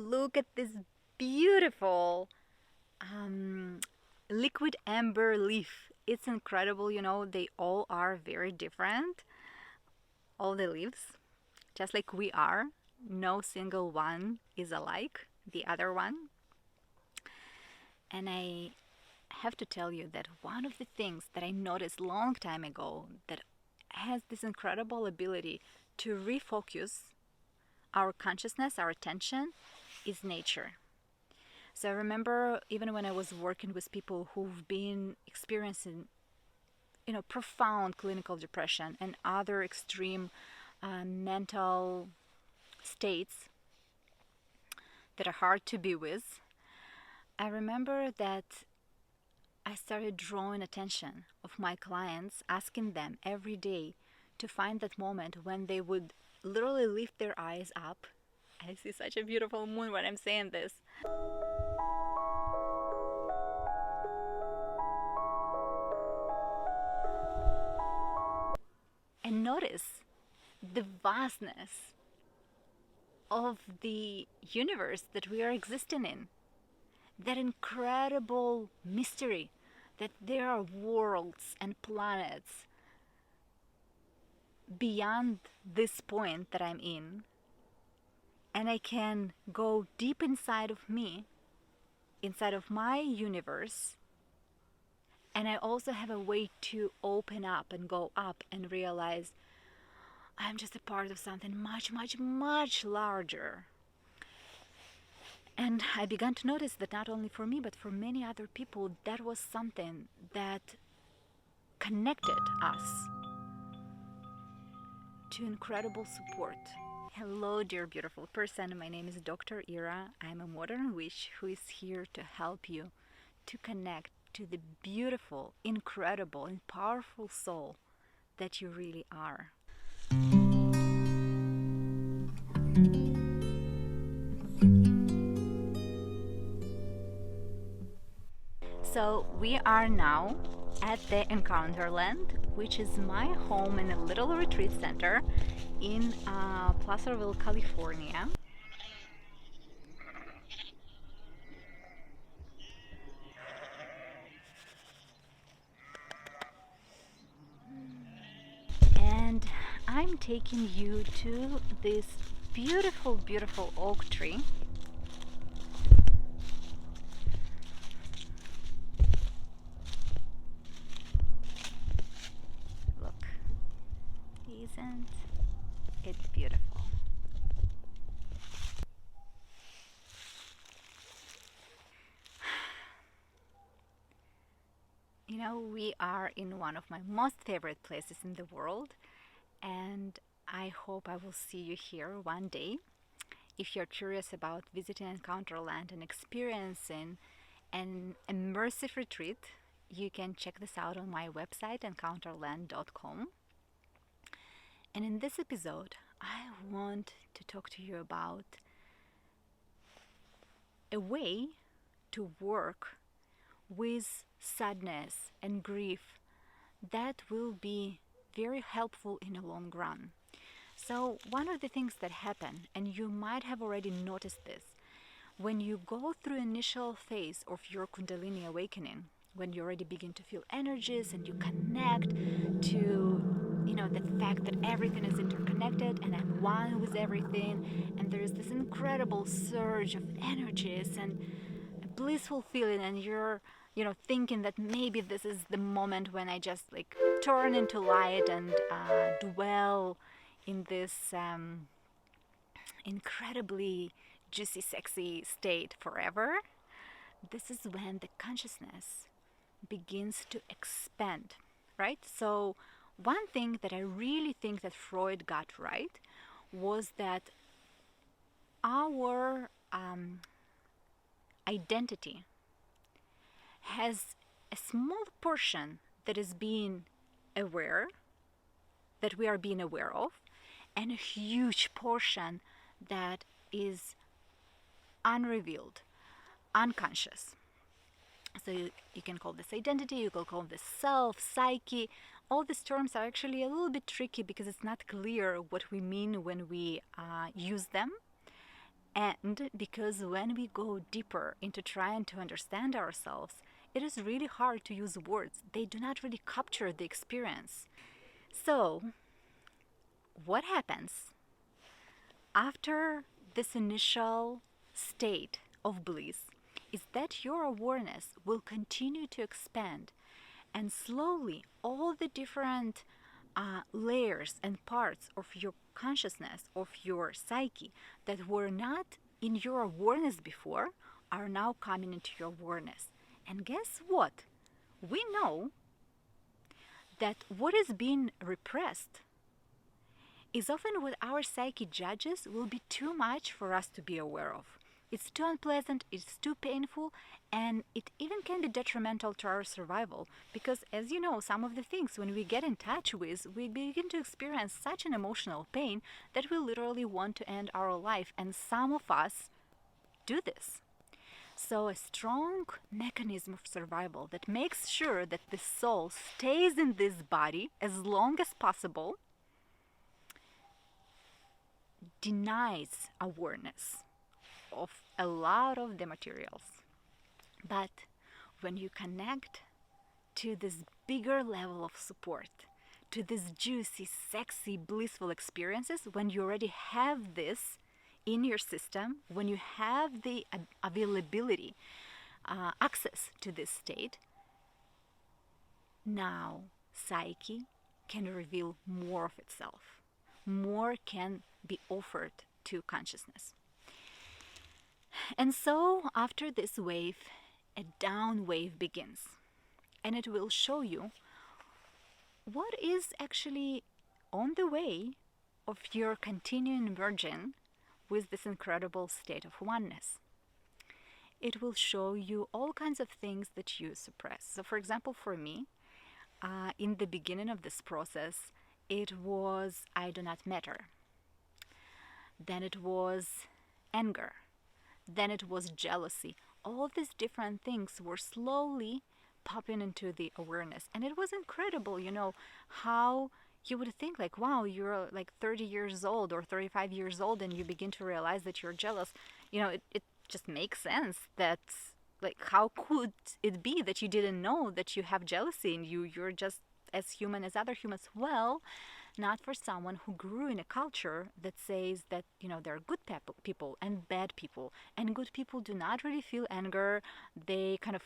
look at this beautiful liquid amber leaf. It's incredible, they all are very different, all the leaves, just like we are. No single one is alike the other one. And I have to tell you that one of the things that I noticed long time ago that has this incredible ability to refocus our consciousness, our attention, is nature. So I remember even when I was working with people who've been experiencing, profound clinical depression and other extreme mental states that are hard to be with, I remember that I started drawing attention of my clients, asking them every day to find that moment when they would literally lift their eyes up. I see such a beautiful moon when I'm saying this. And notice the vastness of the universe that we are existing in. That incredible mystery that there are worlds and planets beyond this point that I'm in. And I can go deep inside of me, inside of my universe. And I also have a way to open up and go up and realize I'm just a part of something much, much, much larger. And I began to notice that not only for me, but for many other people, that was something that connected us to incredible support. Hello, dear beautiful person. My name is Dr. Ira. I'm a modern witch who is here to help you to connect to the beautiful, incredible, and powerful soul that you really are. So we are now at the Encounterland, which is my home in a little retreat center in Placerville, California. And I'm taking you to this beautiful, beautiful oak tree. Look, isn't it beautiful? We are in one of my most favorite places in the world, and I hope I will see you here one day. If you're curious about visiting Encounterland and experiencing an immersive retreat, you can check this out on my website, encounterland.com. And in this episode, I want to talk to you about a way to work with sadness and grief that will be very helpful in the long run. So one of the things that happen, and you might have already noticed this, when you go through initial phase of your Kundalini awakening, when you already begin to feel energies and you connect to the fact that everything is interconnected and I'm one with everything, and there is this incredible surge of energies and a blissful feeling, and you're thinking that maybe this is the moment when I just turn into light and dwell in this incredibly juicy, sexy state forever. This is when the consciousness begins to expand, right? So one thing that I really think that Freud got right was that our identity has a small portion that is being aware, that we are being aware of, and a huge portion that is unrevealed, unconscious. So you can call this identity, you can call this self, psyche. All these terms are actually a little bit tricky because it's not clear what we mean when we use them. And because when we go deeper into trying to understand ourselves, it is really hard to use words. They do not really capture the experience. So, what happens after this initial state of bliss is that your awareness will continue to expand, and slowly all the different layers and parts of your consciousness, of your psyche that were not in your awareness before are now coming into your awareness. And guess what? We know that what is being repressed is often what our psyche judges will be too much for us to be aware of. It's too unpleasant, it's too painful, and it even can be detrimental to our survival. Because, as you know, some of the things when we get in touch with, we begin to experience such an emotional pain that we literally want to end our life. And some of us do this. So, a strong mechanism of survival that makes sure that the soul stays in this body as long as possible denies awareness of a lot of the materials. But when you connect to this bigger level of support, to these juicy, sexy, blissful experiences, when you already have this in your system, when you have the availability, access to this state, now psyche can reveal more of itself. More can be offered to consciousness. And so, after this wave, a down wave begins. And it will show you what is actually on the way of your continuing merging with this incredible state of oneness. It will show you all kinds of things that you suppress. So, for example, for me, in the beginning of this process, it was I do not matter. Then it was anger. Then it was jealousy. All these different things were slowly popping into the awareness. And it was incredible, how you would think like, wow, you're like 30 years old or 35 years old and you begin to realize that you're jealous. It just makes sense that, like, how could it be that you didn't know that you have jealousy in you? You're just as human as other humans. Well, not for someone who grew in a culture that says that, there are good people and bad people. And good people do not really feel anger. They kind of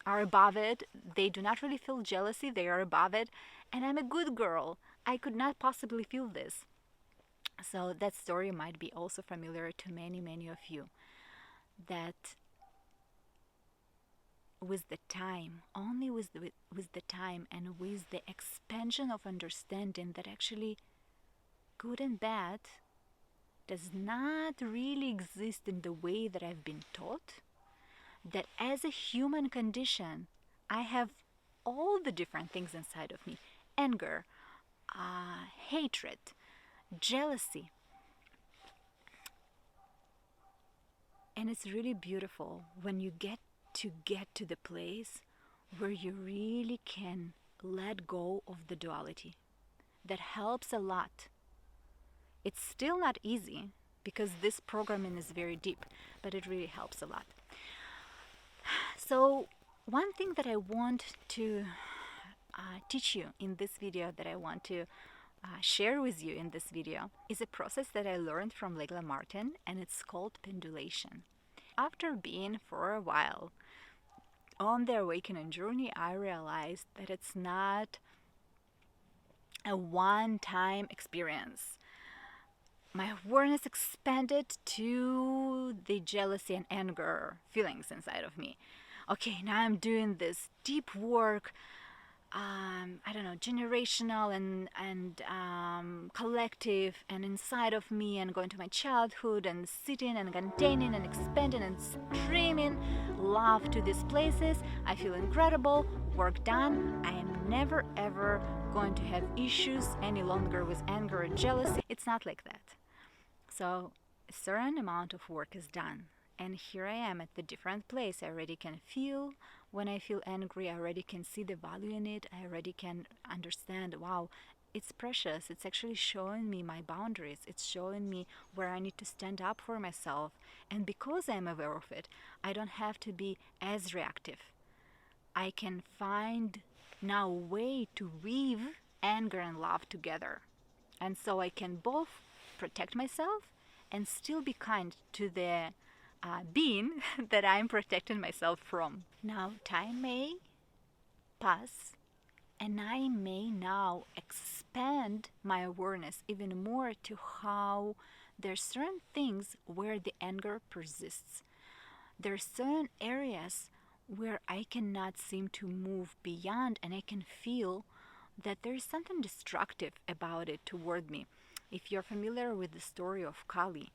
are above it. They do not really feel jealousy. They are above it. And I'm a good girl. I could not possibly feel this. So that story might be also familiar to many, many of you. That with the time, only with the time and with the expansion of understanding that actually good and bad does not really exist in the way that I've been taught, that as a human condition, I have all the different things inside of me: anger, hatred, jealousy. And it's really beautiful when you get to the place where you really can let go of the duality. That helps a lot. It's still not easy because this programming is very deep, but it really helps a lot. So one thing that I want to teach you in this video, that I want to share with you in this video, is a process that I learned from Legla Martin, and it's called pendulation. After being for a while on the awakening journey, I realized that it's not a one-time experience. My awareness expanded to the jealousy and anger feelings inside of me. Okay, now I'm doing this deep work, generational and collective, and inside of me, and going to my childhood and sitting and containing and expanding and streaming love to these places. I feel incredible, work done. I am never ever going to have issues any longer with anger or jealousy. It's not like that. So a certain amount of work is done. And here I am at the different place. I already can feel when I feel angry. I already can see the value in it. I already can understand, wow, it's precious. It's actually showing me my boundaries. It's showing me where I need to stand up for myself. And because I'm aware of it, I don't have to be as reactive. I can find now a way to weave anger and love together. And so I can both protect myself and still be kind to the being that I'm protecting myself from. Now, time may pass, and I may now expand my awareness even more to how there's certain things where the anger persists. There are certain areas where I cannot seem to move beyond, and I can feel that there is something destructive about it toward me. If you're familiar with the story of Kali,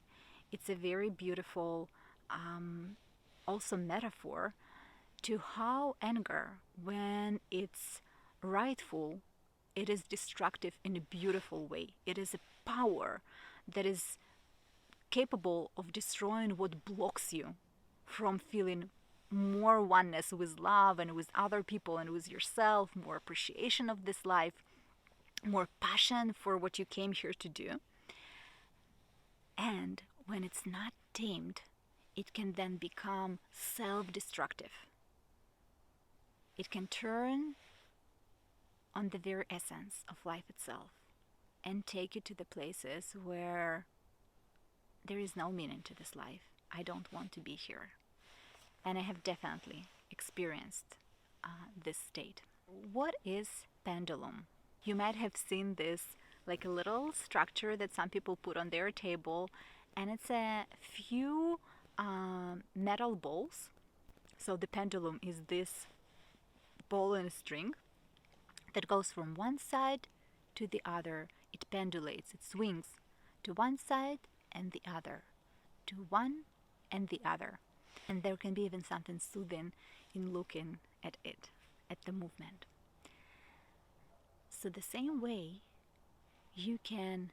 it's a very beautiful, also metaphor to how anger, when it's rightful, it is destructive in a beautiful way. It is a power that is capable of destroying what blocks you from feeling more oneness with love and with other people and with yourself, more appreciation of this life, more passion for what you came here to do. And when it's not tamed, it can then become self-destructive. It can turn on the very essence of life itself and take you to the places where there is no meaning to this life. I don't want to be here. And I have definitely experienced this state. What is pendulum? You might have seen this like a little structure that some people put on their table, and it's a few metal balls. So the pendulum is this ball and string that goes from one side to the other. It pendulates, it swings to one side and the other, to one and the other. And there can be even something soothing in looking at it, at the movement. So the same way, you can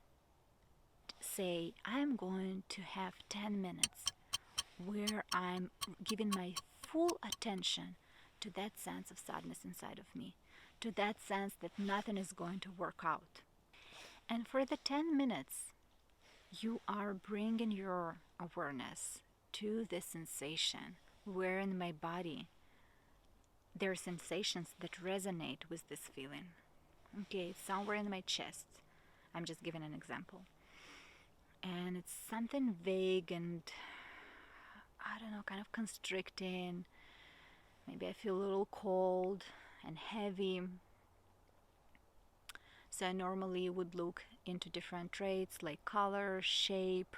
say, I'm going to have 10 minutes where I'm giving my full attention to that sense of sadness inside of me, to that sense that nothing is going to work out. And for the 10 minutes, you are bringing your awareness to the sensation where in my body there are sensations that resonate with this feeling. Okay, it's somewhere in my chest. I'm just giving an example. And it's something vague and, I don't know, kind of constricting. Maybe I feel a little cold and heavy. So I normally would look into different traits like color, shape,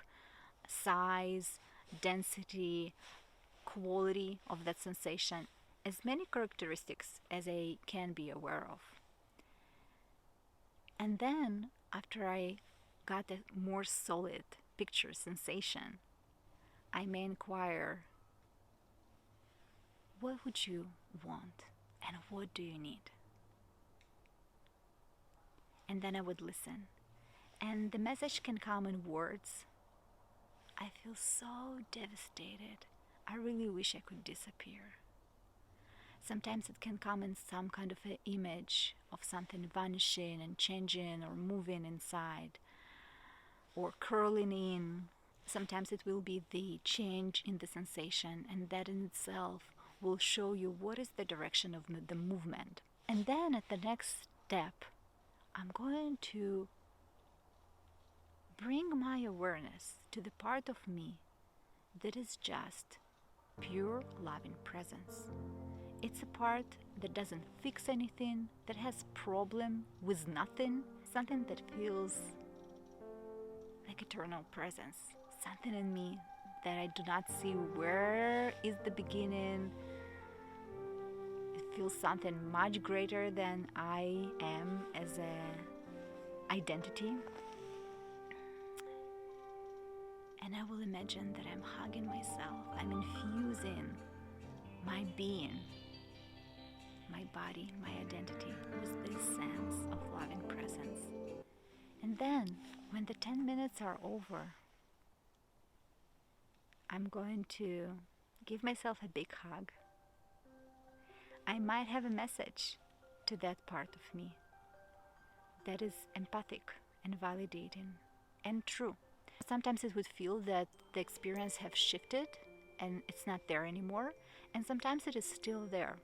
size, density, quality of that sensation, as many characteristics as I can be aware of. And then, after I got a more solid picture sensation, I may inquire, what would you want and what do you need? And then I would listen. And the message can come in words. I feel so devastated. I really wish I could disappear. Sometimes it can come in some kind of an image of something vanishing and changing or moving inside or curling in. Sometimes it will be the change in the sensation, and that in itself will show you what is the direction of the movement. And then at the next step, I'm going to bring my awareness to the part of me that is just pure loving presence. It's a part that doesn't fix anything, that has problem with nothing, something that feels like eternal presence, something in me that I do not see where is the beginning. It feels something much greater than I am as a identity. And I will imagine that I'm hugging myself, I'm infusing my being, my body, my identity with this sense of loving presence. And then, when the 10 minutes are over, I'm going to give myself a big hug. I might have a message to that part of me that is empathic and validating and true. Sometimes it would feel that the experience have shifted and it's not there anymore, and sometimes it is still there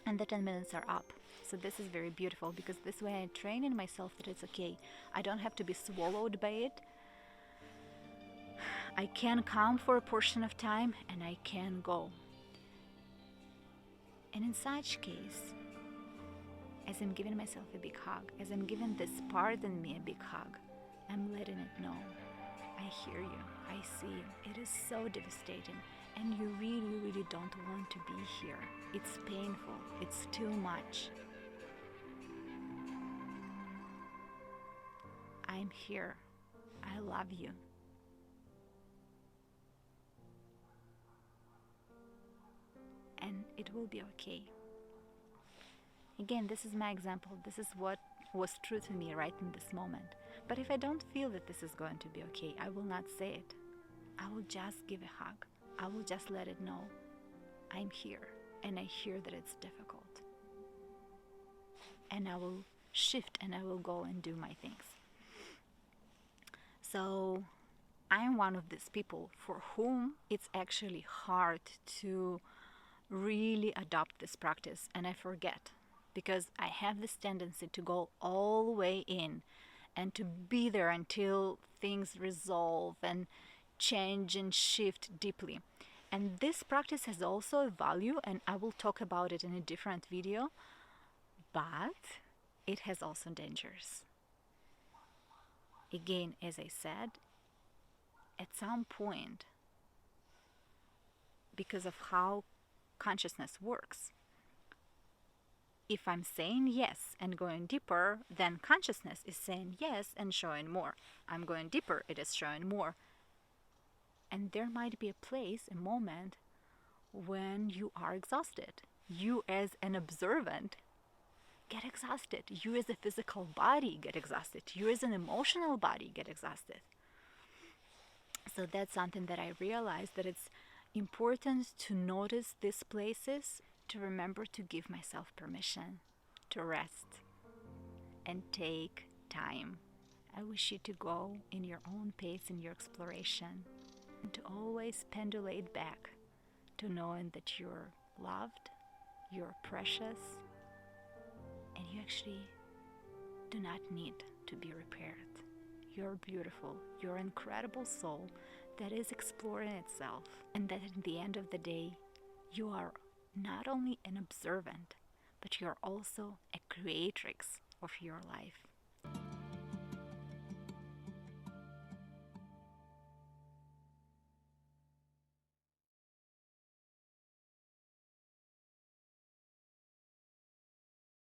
and the 10 minutes are up. So this is very beautiful because this way I train in myself that it's okay. I don't have to be swallowed by it. I can come for a portion of time and I can go. And in such case, as I'm giving myself a big hug, as I'm giving this part in me a big hug, I'm letting it know, I hear you, I see you. It is so devastating and you really, really don't want to be here. It's painful, it's too much. I'm here, I love you. And it will be okay. Again, this is my example. This is what was true to me right in this moment. But if I don't feel that this is going to be okay, I will not say it. I will just give a hug. I will just let it know I'm here and I hear that it's difficult. And I will shift and I will go and do my things. So I'm one of these people for whom it's actually hard to really adopt this practice, and I forget because I have this tendency to go all the way in and to be there until things resolve and change and shift deeply. And this practice has also a value, and I will talk about it in a different video, but it has also dangers. Again, as I said, at some point, because of how consciousness works, if I'm saying yes and going deeper, then consciousness is saying yes and showing more. I'm going deeper, it is showing more. And there might be a place, a moment, when you are exhausted. You as an observant get exhausted. You as a physical body get exhausted. You as an emotional body get exhausted. So that's something that I realized, that it's important to notice these places, to remember to give myself permission to rest and take time. I wish you to go in your own pace in your exploration and to always pendulate back to knowing that you're loved, you're precious, and you actually do not need to be repaired. You're beautiful, you're an incredible soul that is exploring itself, and that at the end of the day, you are not only an observant, but you're also a creatrix of your life.